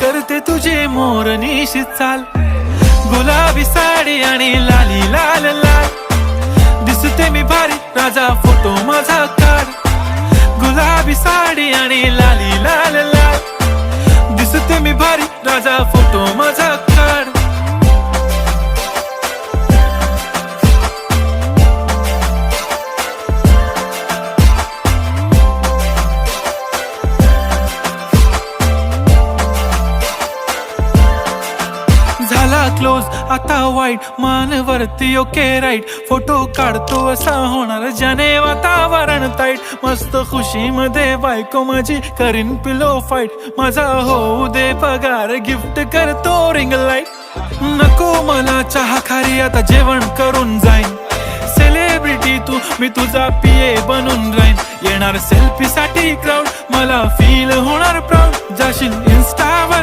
करते तुझे मोरनीशी चाल, गुलाबी साडी आणि लाली लाल लाल, दिसते मी भारी राजा फोटो माझा काढ, गुलाबी साडी आणि लाली लाल लाल, दिसते मी भारी राजा फोटो माझा काढ. झाला क्लोज आता वाईट, मानवरती ओके राईट, फोटो काढतो असा होणार ज्याने वातावरण ताईट, मस्त खुशी मध्ये बायको माझी करीन पिलो फाईट, माझा होऊ दे पगार गिफ्ट करतो रिंग लाईट, नको मला चहा खारी आता जेवण करून जाईन, सेलिब्रिटी तू मी तुझा पिये बनून राहीन, येणार सेल्फी साठी क्राऊड मला फील होणार प्राऊड, जाशील इन्स्टावर